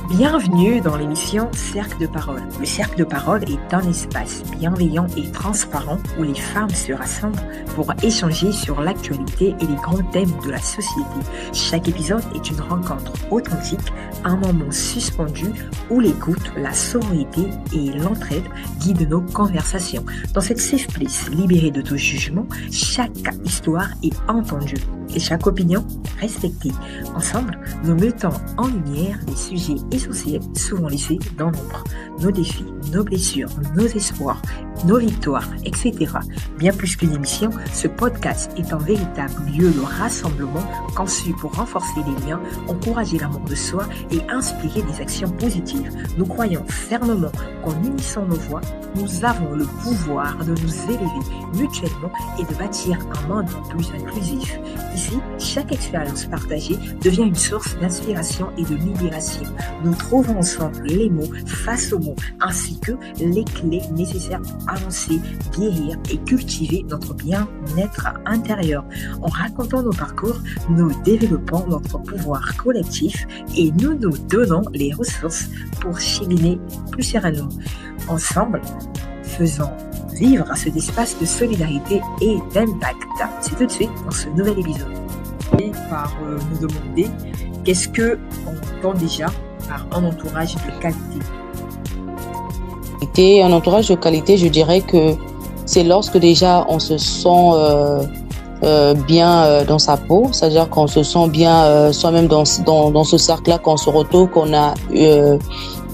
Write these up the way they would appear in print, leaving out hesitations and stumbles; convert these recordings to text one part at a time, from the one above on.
Bienvenue dans l'émission Cercle de Parole. Le Cercle de Parole est un espace bienveillant et transparent où les femmes se rassemblent pour échanger sur l'actualité et les grands thèmes de la société. Chaque épisode est une rencontre authentique, un moment suspendu où l'écoute, la sororité et l'entraide guident nos conversations. Dans cette safe place libérée de tout jugement, chaque histoire est entendue et chaque opinion respectée. Ensemble, nous mettons en lumière des sujets essentiels souvent laissés dans l'ombre. Nos défis, nos blessures, nos espoirs, nos victoires, etc. Bien plus qu'une émission, ce podcast est un véritable lieu de rassemblement conçu pour renforcer les liens, encourager l'amour de soi et inspirer des actions positives. Nous croyons fermement qu'en unissant nos voix, nous avons le pouvoir de nous élever mutuellement et de bâtir un monde plus inclusif. Ici, chaque expérience partagée devient une source d'inspiration et de libération. Nous trouvons ensemble les mots face aux mots, ainsi que les clés nécessaires pour avancer, guérir et cultiver notre bien-être intérieur. En racontant nos parcours, nous développons notre pouvoir collectif et nous nous donnons les ressources pour cheminer plus sereinement. Ensemble, faisons vivre cet espace de solidarité et d'impact. C'est tout de suite dans ce nouvel épisode. Et par nous demander qu'est-ce que on entend déjà par un entourage de qualité. Un entourage de qualité, je dirais que c'est lorsque déjà on se sent bien dans sa peau, c'est-à-dire qu'on se sent bien soi-même dans ce cercle-là, qu'on se retrouve, qu'on a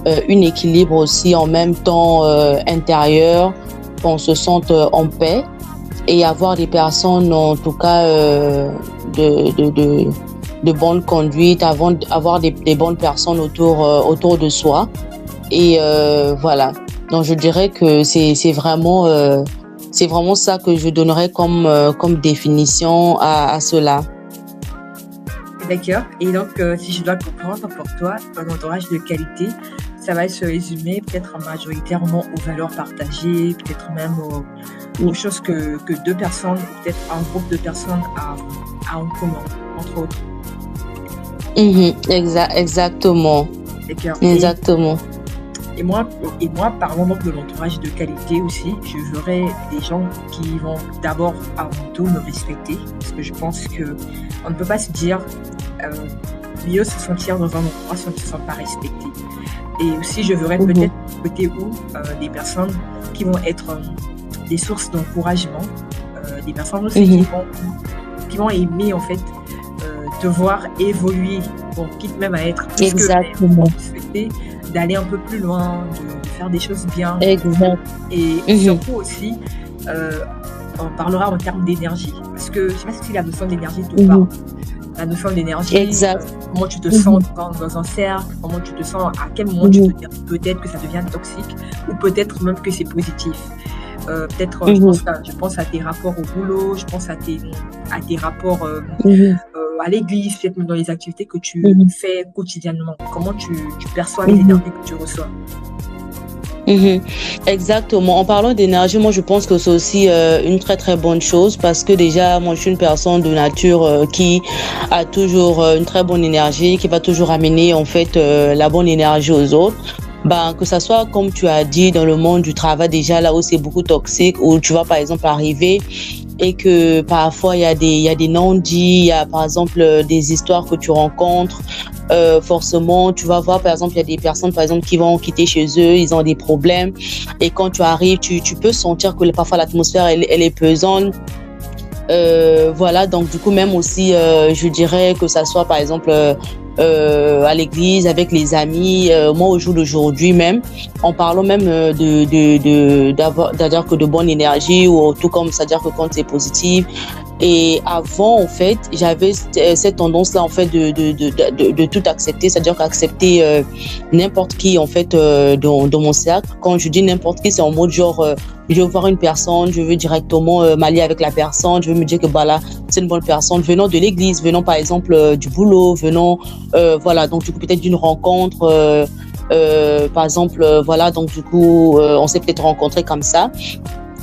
un équilibre aussi en même temps intérieur, qu'on se sente en paix et avoir des personnes en tout cas de bonne conduite, avoir des bonnes personnes autour de soi et voilà. Donc je dirais que c'est vraiment ça que je donnerais comme définition à cela. D'accord. Et donc, si je dois comprendre pour toi, un entourage de qualité, ça va se résumer peut-être majoritairement aux valeurs partagées, peut-être même aux choses que deux personnes, ou peut-être un groupe de personnes a en commun, entre autres. Exactement. D'accord. Exactement. Et moi, parlons donc de l'entourage de qualité aussi. Je verrai des gens qui vont d'abord, avant tout, me respecter. Parce que je pense qu'on ne peut pas se dire mieux se sentir dans un endroit si on ne se sent pas respecté. Et aussi, je verrai peut-être du côté où des personnes qui vont être des sources d'encouragement, des personnes aussi qui vont aimer en fait te voir évoluer, bon, quitte même à être plus Exactement. que respecté, d'aller un peu plus loin, de faire des choses bien. Exact. Et surtout aussi, on parlera en termes d'énergie. Parce que je ne sais pas si la notion d'énergie te parle. La notion d'énergie, comment tu te sens dans un cercle, comment tu te sens, à quel moment tu te dis peut-être que ça devient toxique ou peut-être même que c'est positif. Peut-être, je pense à tes rapports au boulot, je pense à tes rapports à l'église, peut-être même dans les activités que tu fais quotidiennement. Comment tu perçois les énergies que tu reçois. Exactement. En parlant d'énergie, moi je pense que c'est aussi une très très bonne chose parce que déjà moi je suis une personne de nature qui a toujours une très bonne énergie, qui va toujours amener en fait la bonne énergie aux autres. Que ça soit comme tu as dit dans le monde du travail déjà là où c'est beaucoup toxique, où tu vas par exemple arriver et que parfois il y a des non-dits, il y a par exemple des histoires que tu rencontres. Forcément tu vas voir par exemple il y a des personnes par exemple qui vont quitter chez eux, ils ont des problèmes et quand tu arrives tu peux sentir que parfois l'atmosphère elle est pesante. Voilà, donc du coup même aussi je dirais que ça soit par exemple à l'église avec les amis, moi au jour d'aujourd'hui même en parlant même d'avoir que de bonne énergie ou tout comme c'est-à-dire que quand c'est positif. Et avant en fait j'avais cette tendance là en fait de tout accepter, c'est-à-dire qu'accepter n'importe qui en fait dans mon cercle. Quand je dis n'importe qui, c'est en mode genre je veux voir une personne, je veux directement m'allier avec la personne, je veux me dire que là c'est une bonne personne venant de l'église, venant par exemple du boulot, venant voilà, donc du coup peut-être d'une rencontre par exemple voilà, donc du coup on s'est peut-être rencontrés comme ça.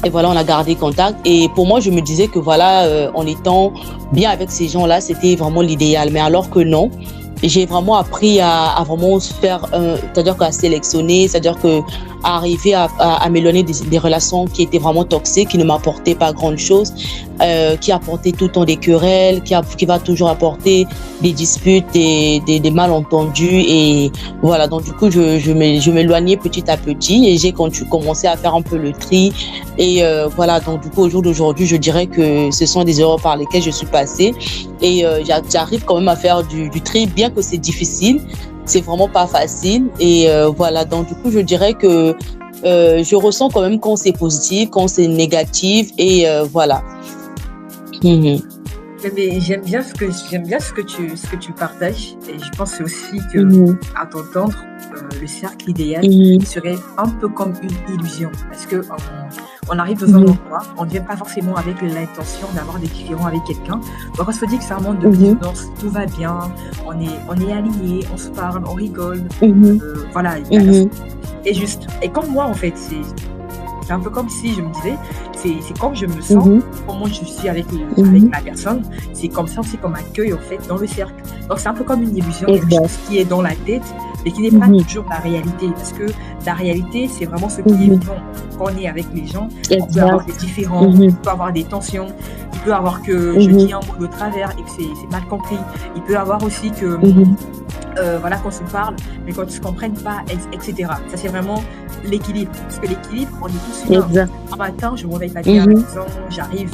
Et voilà, on a gardé contact. Et pour moi, je me disais que voilà, en étant bien avec ces gens-là, c'était vraiment l'idéal. Mais alors que non, j'ai vraiment appris à vraiment faire, c'est-à-dire qu'à sélectionner, c'est-à-dire que à arriver à m'éloigner des relations qui étaient vraiment toxiques, qui ne m'apportaient pas grand-chose, qui apportaient tout le temps des querelles, qui va toujours apporter des disputes, des malentendus. Et voilà, donc du coup, je m'éloignais petit à petit et j'ai commencé à faire un peu le tri. Et voilà, donc du coup, au jour d'aujourd'hui, je dirais que ce sont des erreurs par lesquelles je suis passée. Et j'arrive quand même à faire du tri, bien que c'est difficile. C'est vraiment pas facile. Et voilà, donc du coup, je dirais que je ressens quand même quand c'est positif, quand c'est négatif. Et voilà. Mais j'aime bien ce que tu partages, et je pense aussi que à t'entendre, le cercle idéal serait un peu comme une illusion, parce que on arrive dans un endroit, on ne vient pas forcément avec l'intention d'avoir des différends avec quelqu'un. Donc on se dit que c'est un monde de bisounours, tout va bien, on est alignés, on se parle, on rigole, voilà. Et juste, et comme moi en fait, c'est un peu comme si je me disais, c'est comme je me sens, comment je suis avec la personne, c'est comme ça aussi qu'on m'accueille en fait dans le cercle. Donc c'est un peu comme une illusion, quelque chose qui est dans la tête, mais qui n'est pas toujours la réalité. Parce que la réalité, c'est vraiment ce qui est vivant. Quand on est avec les gens, on peut avoir des différends, on peut avoir des tensions, il peut avoir que je dis un mot de travers et que c'est mal compris. Il peut avoir aussi que voilà, qu'on se parle, mais qu'on ne se comprenne pas, etc. Ça, c'est vraiment l'équilibre. Parce que l'équilibre, on est tous humains. Un matin, je me réveille pas bien à la maison, j'arrive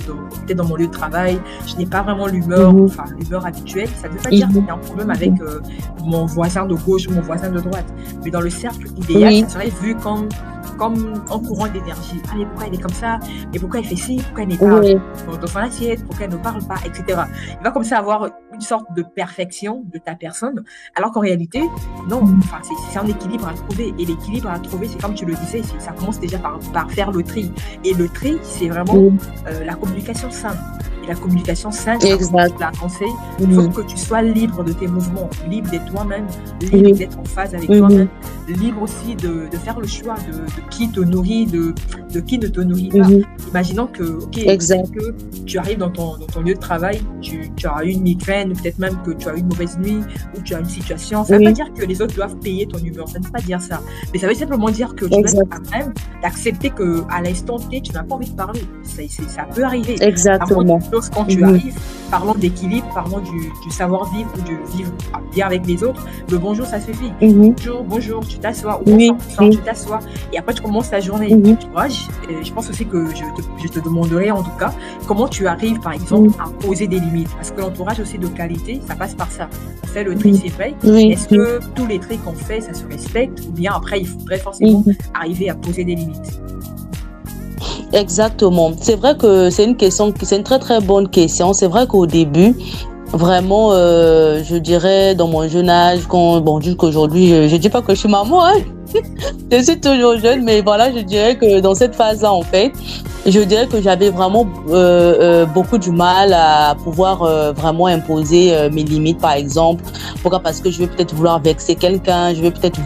peut-être dans mon lieu de travail, je n'ai pas vraiment l'humeur, enfin l'humeur habituelle. Ça ne veut pas dire qu'il y a un problème avec mon voisin de gauche ou mon voisin de droite. Mais dans le cercle idéal, ça serait vu comme un courant d'énergie. Ah, mais pourquoi il est comme ça? Mais pourquoi il fait ci? Pourquoi il n'est pas dans son assiette? Pourquoi il ne parle pas? Etc. Il va comme ça avoir une sorte de perfection de ta personne, alors qu'en réalité, non. Enfin, c'est un équilibre à trouver. Et l'équilibre à trouver, c'est comme tu le disais, ça commence déjà par faire le tri. Et le tri, c'est vraiment la communication saine. La communication saine, la pensée, il faut que tu sois libre de tes mouvements, libre d'être toi-même, libre d'être en phase avec toi-même, libre aussi de faire le choix de qui te nourrit, de qui ne te nourrit pas. Imaginons que, que tu arrives dans ton lieu de travail, tu as une migraine, peut-être même que tu as une mauvaise nuit, ou tu as une situation. Ça ne veut pas dire que les autres doivent payer ton humeur, ça ne veut pas dire ça. Mais ça veut simplement dire que tu dois être capable d'accepter qu'à l'instant T, tu n'as pas envie de parler. Ça peut arriver. Exactement. Quand tu arrives, parlons d'équilibre, parlons du savoir-vivre ou du vivre bien avec les autres. Le bonjour, ça suffit. Bonjour, tu t'assois. Ou bonsoir, tu t'assois. Et après, tu commences ta journée. Tu vois, je pense aussi que je te demanderai en tout cas comment tu arrives, par exemple, à poser des limites. Parce que l'entourage aussi de qualité, ça passe par ça. On fait le tri, c'est vrai. Est-ce que tous les tris qu'on fait, ça se respecte? Ou bien après, il faudrait forcément arriver à poser des limites? Exactement. C'est vrai que c'est une très très bonne question. C'est vrai qu'au début, vraiment, je dirais dans mon jeune âge, jusqu'aujourd'hui, je dis pas que je suis maman, hein. Je suis toujours jeune, mais voilà, je dirais que dans cette phase-là, en fait, je dirais que j'avais vraiment beaucoup du mal à pouvoir vraiment imposer mes limites, par exemple. Pourquoi? Parce que je vais peut-être vouloir vexer quelqu'un, je vais peut-être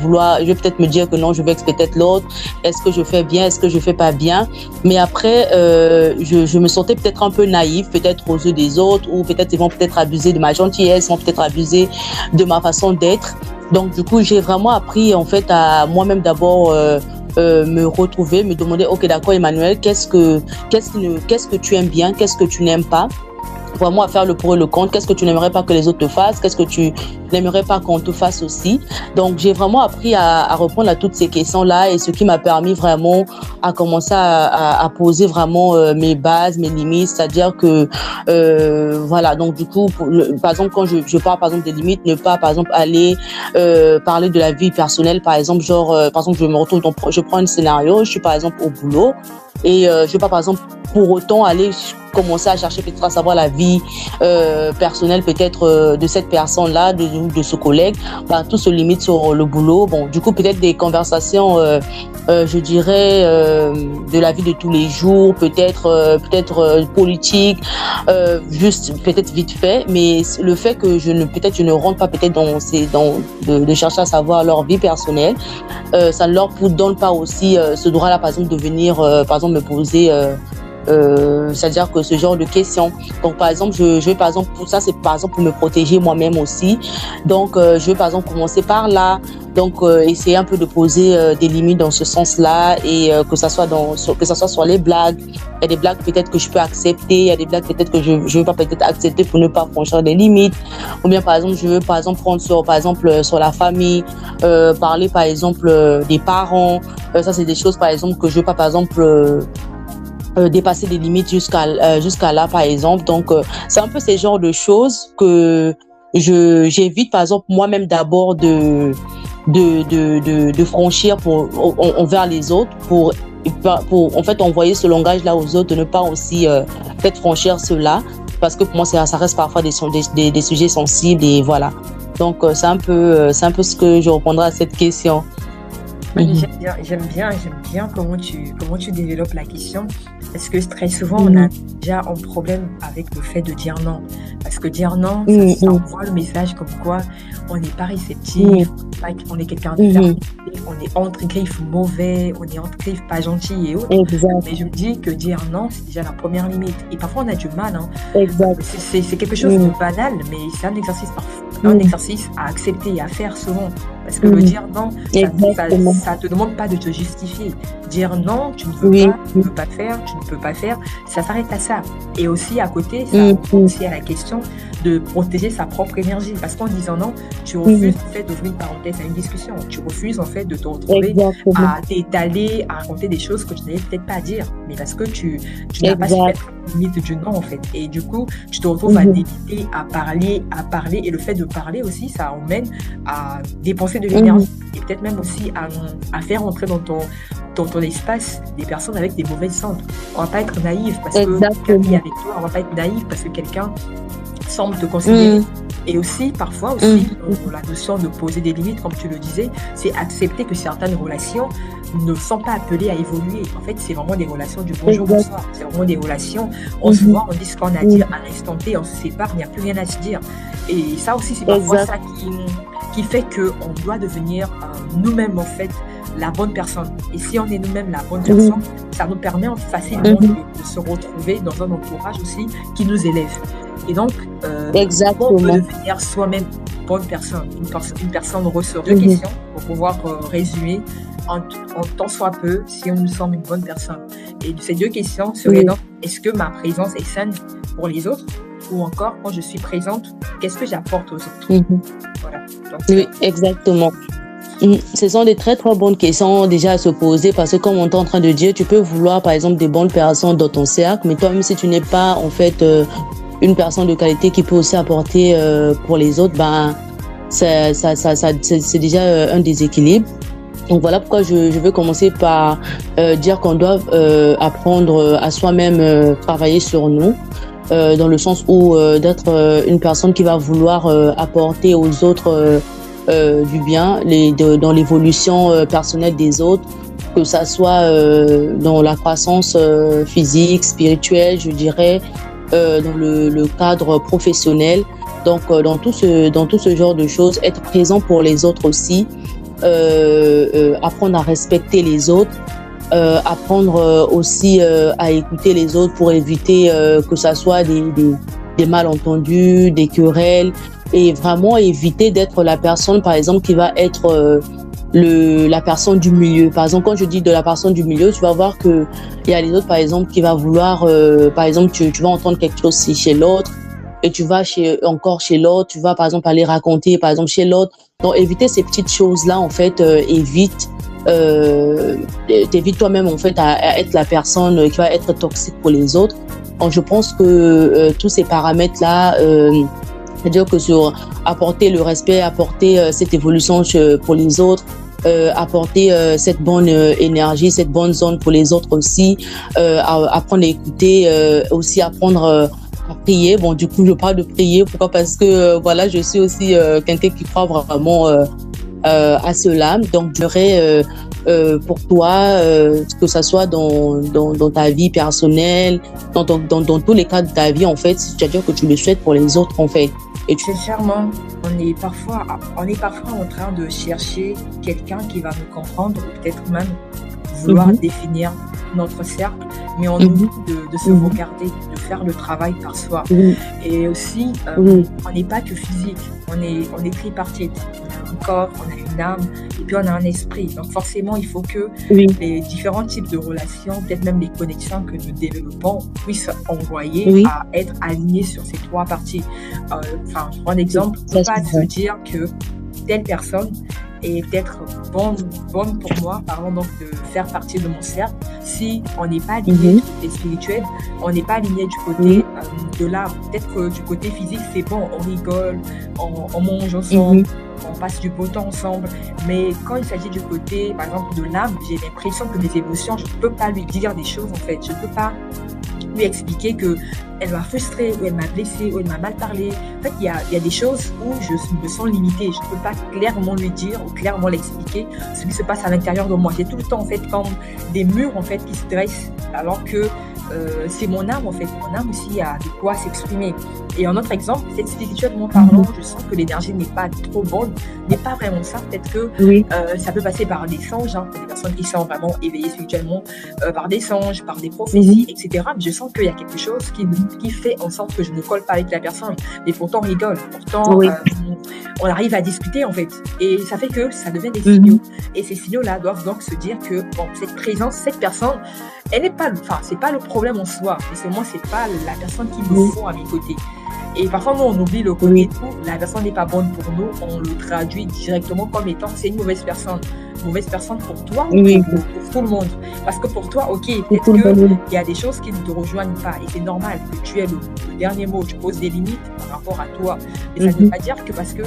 me dire que non, je vexe peut-être l'autre. Est-ce que je fais bien? Est-ce que je fais pas bien? Mais après, je me sentais peut-être un peu naïve, peut-être aux yeux des autres, ou peut-être ils vont peut-être abuser de ma gentillesse, ils vont peut-être abuser de ma façon d'être. Donc, du coup, j'ai vraiment appris, en fait, à moi-même d'abord me retrouver, me demander, ok, d'accord, Emmanuel, qu'est-ce que tu aimes bien, qu'est-ce que tu n'aimes pas? Vraiment à faire le pour et le contre. Qu'est-ce que tu n'aimerais pas que les autres te fassent? Qu'est-ce que tu n'aimerais pas qu'on te fasse aussi? Donc, j'ai vraiment appris à répondre à toutes ces questions-là, et ce qui m'a permis vraiment à commencer à poser vraiment mes bases, mes limites. C'est-à-dire que, voilà. Donc, du coup, par exemple, quand je parle, par exemple, des limites, ne pas, par exemple, aller parler de la vie personnelle, par exemple, par exemple, je prends un scénario, je suis, par exemple, au boulot, et je vais pas, par exemple, pour autant aller commencer à chercher peut-être à savoir la vie personnelle peut-être de cette personne-là, de ce collègue. Tout se limite sur le boulot. Bon, du coup, peut-être des conversations, je dirais, de la vie de tous les jours, peut-être politique, juste peut-être vite fait. Mais le fait que je ne rentre pas peut-être de chercher à savoir leur vie personnelle, ça ne leur donne pas aussi ce droit-là, par exemple, de venir, par exemple, me poser C'est-à-dire que ce genre de questions. Donc, par exemple, je vais, par exemple, pour ça, c'est par exemple pour me protéger moi-même aussi. Donc, je vais, par exemple, commencer par là. Donc, essayer un peu de poser des limites dans ce sens-là et que ça soit sur les blagues. Il y a des blagues peut-être que je peux accepter, il y a des blagues peut-être que je ne veux pas peut-être accepter pour ne pas franchir des limites. Ou bien, par exemple, je veux, par exemple, prendre sur la famille, parler, par exemple, des parents. Ça, c'est des choses, par exemple, que je veux pas, par exemple, dépasser des limites jusqu'à là, par exemple. Donc, c'est un peu ces genres de choses que j'évite, par exemple, moi-même d'abord de franchir envers les autres pour en fait envoyer ce langage-là aux autres, de ne pas aussi peut-être franchir cela, parce que pour moi, ça reste parfois des sujets sensibles et voilà. Donc, c'est un peu ce que je répondrai à cette question. J'aime bien comment tu développes la question, parce que très souvent on a déjà un problème avec le fait de dire non, parce que dire non, ça envoie le message comme quoi on n'est pas réceptif, on est quelqu'un de fermé, on est entre griffes mauvais, on est entre griffes pas gentil et autres. Mais je me dis que dire non, c'est déjà la première limite, et parfois on a du mal, c'est quelque chose de banal, mais c'est un exercice à accepter et à faire souvent. Parce que le dire non, ça te demande pas de te justifier. Dire non, tu ne veux pas, tu ne peux pas faire, tu ne peux pas faire, ça s'arrête à ça. Et aussi à côté, ça répond aussi à la question de protéger sa propre énergie. Parce qu'en disant non, tu refuses en fait d'ouvrir une parenthèse à une discussion. Tu refuses en fait de te retrouver à t'étaler, à raconter des choses que tu n'avais peut-être pas à dire. Mais parce que tu n'as pas su mettre la limite du non en fait. Et du coup, tu te retrouves à débiter, à parler. Et le fait de parler aussi, ça emmène à dépenser de l'énergie et peut-être même aussi à faire entrer dans ton espace des personnes avec des mauvaises centres. On va pas être naïf parce que quelqu'un est avec toi, on va pas être naïf parce que quelqu'un semble te considérer. Et aussi, parfois aussi, la notion de poser des limites, comme tu le disais, c'est accepter que certaines relations ne sont pas appelées à évoluer. En fait, c'est vraiment des relations du bonjour, bonsoir. C'est vraiment des relations, on se voit, on dit ce qu'on a à dire à l'instant T, on se sépare, il n'y a plus rien à se dire. Et ça aussi, c'est parfois ça qui fait qu'on doit devenir nous-mêmes, en fait, la bonne personne. Et si on est nous-mêmes la bonne personne, ça nous permet facilement de se retrouver dans un entourage aussi qui nous élève. Et donc, on peut devenir soi-même bonne personne, une personne ressource. Deux questions pour pouvoir résumer en tant soit peu si nous sommes une bonne personne. Et ces deux questions seraient donc, est-ce que ma présence est saine pour les autres, ou encore, quand je suis présente, qu'est-ce que j'apporte aux autres? Voilà. Donc, oui, exactement. Ce sont des très très bonnes questions déjà à se poser, parce que comme on est en train de dire, tu peux vouloir par exemple des bonnes personnes dans ton cercle, mais toi-même si tu n'es pas en fait une personne de qualité qui peut aussi apporter pour les autres, c'est déjà un déséquilibre. Donc voilà pourquoi je veux commencer par dire qu'on doit apprendre à soi-même travailler sur nous, dans le sens où d'être une personne qui va vouloir apporter aux autres du bien, dans l'évolution personnelle des autres, que ça soit dans la croissance physique, spirituelle, je dirais, dans le cadre professionnel. Donc dans tout ce genre de choses, être présent pour les autres aussi, apprendre à respecter les autres, apprendre aussi à écouter les autres pour éviter que ça soit des malentendus, des querelles, et vraiment éviter d'être la personne, par exemple, qui va être la personne du milieu. Par exemple, quand je dis de la personne du milieu, tu vas voir que il y a les autres, par exemple, qui va vouloir, par exemple, tu vas entendre quelque chose chez l'autre, et tu vas encore chez l'autre, tu vas par exemple aller raconter, par exemple, chez l'autre. Donc, éviter ces petites choses-là, en fait, t'évites toi-même, en fait, à être la personne qui va être toxique pour les autres. Donc, je pense que tous ces paramètres-là, c'est-à-dire que sur apporter le respect, apporter cette évolution pour les autres, apporter cette bonne énergie, cette bonne zone pour les autres aussi, apprendre à écouter, aussi apprendre à prier. Bon, du coup, je parle de prier. Pourquoi? Parce que voilà, je suis aussi quelqu'un qui croit vraiment à cela. Donc, je dirais pour toi, que ça soit dans ta vie personnelle, dans tous les cas de ta vie, en fait, c'est-à-dire que tu le souhaites pour les autres, en fait. Et sincèrement, on est parfois en train de chercher quelqu'un qui va nous comprendre, ou peut-être même vouloir définir notre cercle, mais on oublie de se regarder, de faire le travail par soi. Et aussi, on n'est pas que physique, on est tripartite. On a un corps, on a une âme, et puis on a un esprit. Donc forcément, il faut que les différents types de relations, peut-être même les connexions que nous développons, puissent envoyer à être alignés sur ces trois parties. Enfin, je prends un exemple, on ne peut pas se dire que telle personne est peut-être bonne pour moi, parlons donc de faire partie de mon cercle, si on n'est pas aligné du côté spirituel, on n'est pas aligné du côté de l'âme. Peut-être que du côté physique, c'est bon, on rigole, on mange ensemble, on passe du beau temps ensemble, mais quand il s'agit du côté, par exemple, de l'âme, j'ai l'impression que mes émotions, je ne peux pas lui dire des choses, en fait, je ne peux pas lui expliquer que elle m'a frustrée, ou elle m'a blessée, ou elle m'a mal parlé. En fait, il y a des choses où je me sens limitée. Je ne peux pas clairement lui dire ou clairement l'expliquer ce qui se passe à l'intérieur de moi. J'ai tout le temps, en fait, comme des murs, en fait, qui se dressent, alors que c'est mon âme, en fait. Mon âme aussi a de quoi s'exprimer. Et un autre exemple, peut-être spirituellement parlant, je sens que l'énergie n'est pas trop bonne, n'est pas vraiment ça. Peut-être que ça peut passer par des songes, hein, des personnes qui sont vraiment éveillées spirituellement, par des songes, par des prophéties, etc. Mais je sens qu'il y a quelque chose qui fait en sorte que je ne colle pas avec la personne. Et pourtant, on rigole. Pourtant, on arrive à discuter, en fait. Et ça fait que ça devient des signaux. Et ces signaux-là doivent donc se dire que, bon, cette présence, cette personne, elle n'est pas, enfin, c'est pas le problème en soi. Mais seulement, c'est pas la personne qui me faut à mes côtés. Et parfois, nous, on oublie le côté tout. La personne n'est pas bonne pour nous. On le traduit directement comme étant c'est une mauvaise personne. Mauvaise personne pour toi ou pour tout le monde. Parce que pour toi, ok, peut-être qu'il y a des choses qui ne te rejoignent pas. Et c'est normal que tu aies le dernier mot. Tu poses des limites par rapport à toi. Mais ça ne veut pas dire que parce que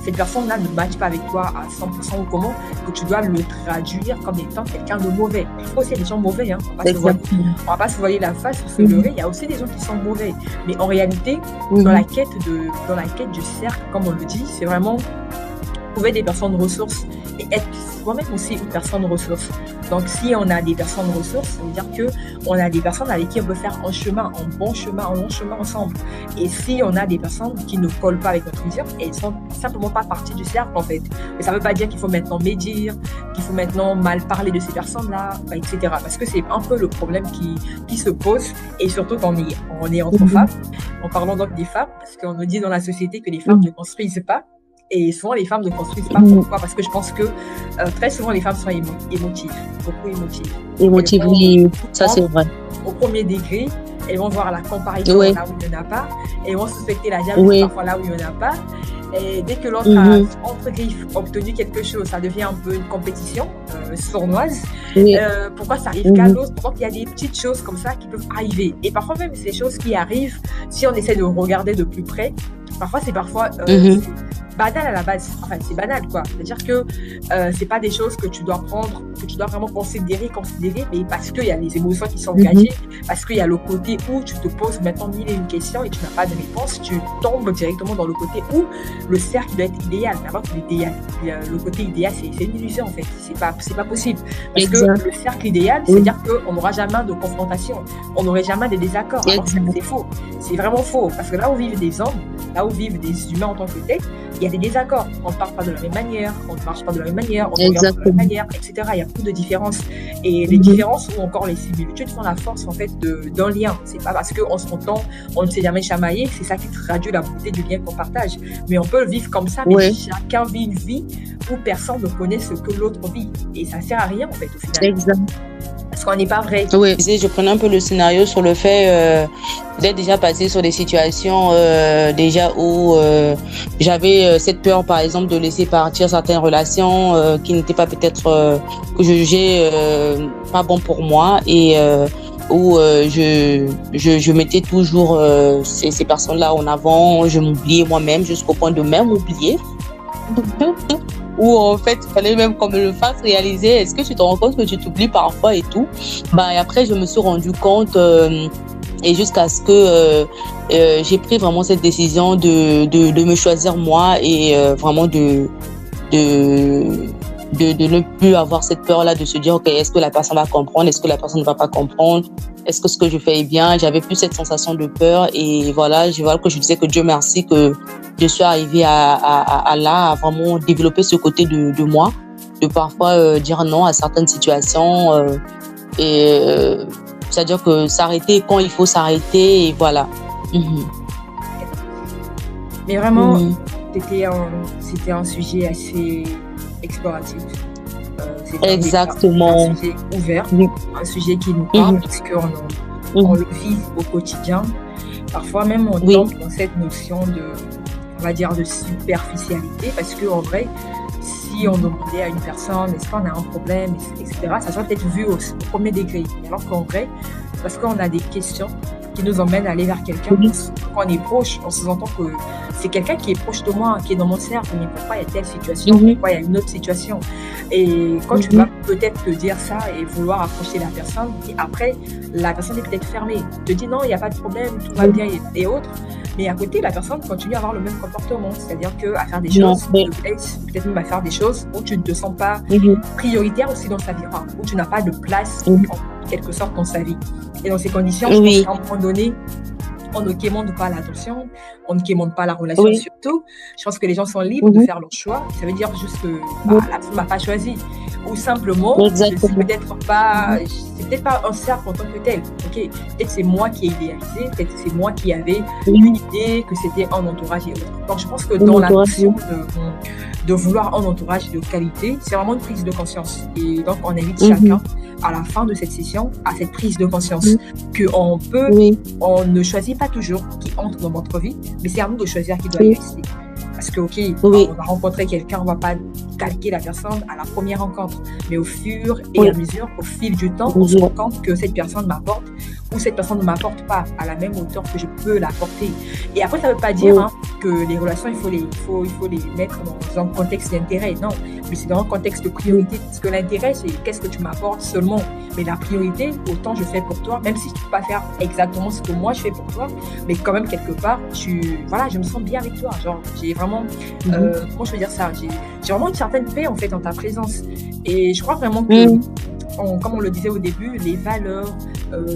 cette personne-là ne matche pas avec toi à 100% ou comment, que tu dois le traduire comme étant quelqu'un de mauvais. Parfois aussi, il y a des gens mauvais. Hein. On ne va pas se voiler la face ou se leurrer. Il y a aussi des gens qui sont mauvais. Mais en réalité, dans la quête du cercle, comme on le dit, c'est vraiment trouver des personnes ressources et être soi-même aussi une personne ressource. Donc, si on a des personnes ressources, ça veut dire qu'on a des personnes avec qui on peut faire un bon chemin, un long chemin ensemble. Et si on a des personnes qui ne collent pas avec notre vision, elles ne sont simplement pas partie du cercle, en fait. Mais ça ne veut pas dire qu'il faut maintenant médire, qu'il faut maintenant mal parler de ces personnes-là, etc. Parce que c'est un peu le problème qui se pose, et surtout quand on est entre femmes. En parlant donc des femmes, parce qu'on nous dit dans la société que les femmes ne construisent pas. Et souvent, les femmes ne construisent pas. Pourquoi ? Parce que je pense que très souvent, les femmes sont émotives, beaucoup émotives. Émotives, oui, ça c'est vrai. Au premier degré, elles vont voir la comparaison là où il n'y en a pas. Elles vont suspecter la jalousie parfois là où il n'y en a pas. Et dès que l'autre a, entre griffes, obtenu quelque chose, ça devient un peu une compétition sournoise. Pourquoi ça arrive qu'à l'autre ? Pourquoi il y a des petites choses comme ça qui peuvent arriver. Et parfois même, ces choses qui arrivent, si on essaie de regarder de plus près, parfois c'est banal à la base. Enfin, c'est banal, quoi. C'est-à-dire que c'est pas des choses que tu dois prendre, que tu dois vraiment considérer, mais parce qu'il y a les émotions qui sont engagées, parce qu'il y a le côté où tu te poses maintenant mille et une questions et tu n'as pas de réponse, tu tombes directement dans le côté où le cercle doit être idéal. Alors que le côté idéal, c'est une illusion, en fait. C'est pas possible. Parce que le cercle idéal, c'est-à-dire qu'on n'aura jamais de confrontation, on n'aurait jamais de désaccords. Alors que c'est faux. C'est vraiment faux. Parce que là où vivent des hommes, là où vivent des humains en tant que tels, il y a des désaccords. On ne parle pas de la même manière, on ne marche pas de la même manière, on ne regarde pas de la même manière, etc. Il y a beaucoup de différences. Et les différences ou encore les similitudes font la force, en fait, d'un lien. C'est pas parce qu'en son temps, on ne s'est jamais chamaillé, c'est ça qui traduit la beauté du lien qu'on partage. Mais on peut le vivre comme ça, mais chacun vit une vie où personne ne connaît ce que l'autre vit. Et ça ne sert à rien, en fait, au final. Exact. Parce qu'on n'est pas vrai. Oui, je prenais un peu le scénario sur le fait d'être déjà passé sur des situations déjà où j'avais cette peur, par exemple, de laisser partir certaines relations qui n'étaient pas peut-être que je jugeais pas bon pour moi et où je mettais toujours ces personnes-là en avant, je m'oubliais moi-même jusqu'au point de même oublier. Où en fait il fallait même qu'on me le fasse réaliser, est-ce que tu te rends compte que tu t'oublies parfois et tout. Et après je me suis rendu compte et jusqu'à ce que j'ai pris vraiment cette décision de me choisir moi et vraiment de ne plus avoir cette peur-là de se dire ok, est-ce que la personne va comprendre, est-ce que la personne ne va pas comprendre, est-ce que ce que je fais est bien. J'avais plus cette sensation de peur et voilà que je disais que Dieu merci que je suis arrivée à vraiment développer ce côté de moi parfois dire non à certaines situations c'est-à-dire que s'arrêter quand il faut s'arrêter et voilà. Mais vraiment, c'était un sujet assez exploratif. Exactement. Un sujet ouvert, un sujet qui nous parle parce qu'on le vit au quotidien. Parfois même on tombe dans cette notion on va dire de superficialité, parce qu'en vrai, si on demandait à une personne est-ce qu'on a un problème, etc., ça serait peut-être vu au premier degré. Alors qu'en vrai, parce qu'on a des questions qui nous emmènent à aller vers quelqu'un, quand on est proche, on se sent que c'est quelqu'un qui est proche de moi, qui est dans mon cercle, mais pourquoi il y a telle situation, pourquoi il y a une autre situation. Et quand tu vas peut-être te dire ça et vouloir approcher la personne, et après, la personne est peut-être fermée, te dit non, il n'y a pas de problème, tout va bien et autres. Mais à côté, la personne continue à avoir le même comportement, c'est-à-dire qu'à faire des choses, peut-être même à faire des choses où tu ne te sens pas prioritaire aussi dans sa vie, où tu n'as pas de place en quelque sorte dans sa vie. Et dans ces conditions, je pense qu'à un moment donné, on ne quémande pas l'attention, on ne quémande pas la relation surtout. Je pense que les gens sont libres de faire leur choix. Ça veut dire juste que la personne ne m'a pas choisi. Ou simplement, c'est peut-être pas un cercle en tant que tel. Okay. Peut-être c'est moi qui ai idéalisé, peut-être c'est moi qui avais une idée que c'était un entourage et autres. Donc je pense que dans la notion de vouloir un entourage de qualité, c'est vraiment une prise de conscience. Et donc on invite chacun à la fin de cette session à cette prise de conscience qu'on peut, on ne choisit pas toujours qui entre dans notre vie, mais c'est à nous de choisir qui doit y rester. Parce que, on va rencontrer quelqu'un, on ne va pas calquer la personne à la première rencontre. Mais au fur et à mesure, au fil du temps, on se rend compte que cette personne m'apporte ou cette personne ne m'apporte pas à la même hauteur que je peux l'apporter. Et après, ça ne veut pas dire que les relations, il faut les mettre dans un contexte d'intérêt. Non, mais c'est dans un contexte de priorité. Parce que l'intérêt, c'est qu'est-ce que tu m'apportes seulement. Mais la priorité, autant je fais pour toi, même si tu ne peux pas faire exactement ce que moi je fais pour toi, mais quand même, quelque part, je me sens bien avec toi. Genre, j'ai vraiment, comment je veux dire ça, j'ai vraiment une certaine paix, en fait, en ta présence. Et je crois vraiment que, comme on le disait au début, les valeurs,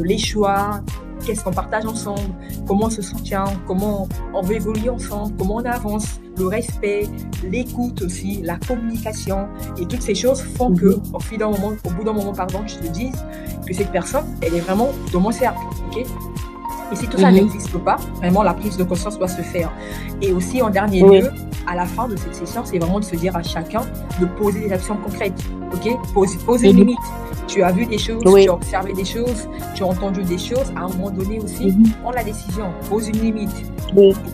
les choix, qu'est-ce qu'on partage ensemble, comment on se soutient, comment on veut évoluer ensemble, comment on avance, le respect, l'écoute aussi, la communication, et toutes ces choses font que, au bout d'un moment, je te dise que cette personne, elle est vraiment dans mon cercle, ok ? Et si tout ça n'existe pas, vraiment la prise de conscience doit se faire. Et aussi, en dernier lieu, à la fin de cette session, c'est vraiment de se dire à chacun de poser des actions concrètes. Ok, poser une limite. Tu as vu des choses, tu as observé des choses, tu as entendu des choses. À un moment donné aussi, prends la décision, pose une limite.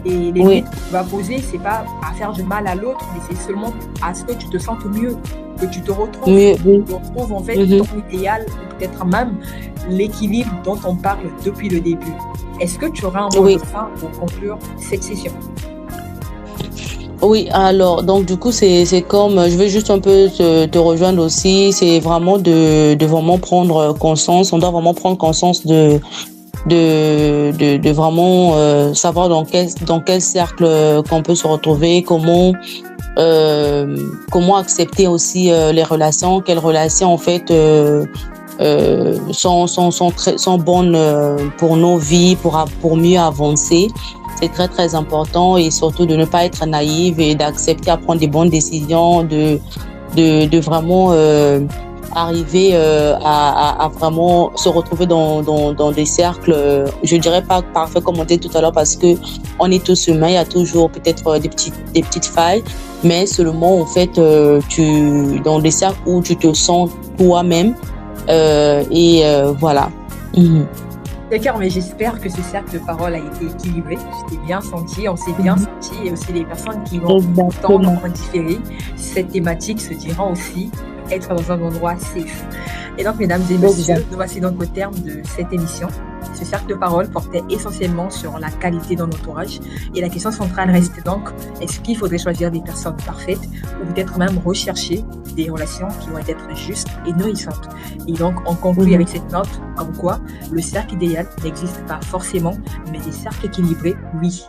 Et les limites que tu vas poser, c'est pas à faire du mal à l'autre, mais c'est seulement à ce que tu te sentes mieux, que tu te retrouves, tu retrouves en fait ton idéal, ou peut-être même l'équilibre dont on parle depuis le début. Est-ce que tu auras un mot de fin pour conclure cette session? Oui, alors, donc du coup, c'est comme, je vais juste un peu te rejoindre aussi, c'est vraiment de vraiment prendre conscience, on doit vraiment prendre conscience de vraiment savoir dans quel cercle qu'on peut se retrouver, comment accepter aussi les relations, quelles relations en fait sont bonnes pour nos vies, pour mieux avancer. C'est très très important, et surtout de ne pas être naïve et d'accepter à prendre des bonnes décisions, de vraiment arriver à vraiment se retrouver dans des cercles, je dirais pas parfait comme on dit tout à l'heure, parce que on est tous humains, il y a toujours peut-être des petites failles, mais seulement en fait dans des cercles où tu te sens toi-même, voilà. D'accord, mais j'espère que ce cercle de parole a été équilibré. Je t'ai bien senti, on s'est bien senti, et aussi les personnes qui vont entendre en différé cette thématique se diront aussi être dans un endroit safe. Et donc, mesdames et messieurs, nous voici donc au terme de cette émission. Ce cercle de parole portait essentiellement sur la qualité d'un entourage, et la question centrale reste donc, est-ce qu'il faudrait choisir des personnes parfaites ou peut-être même rechercher des relations qui vont être justes et nourrissantes? Et donc, on conclut avec cette note comme quoi le cercle idéal n'existe pas forcément, mais des cercles équilibrés, oui.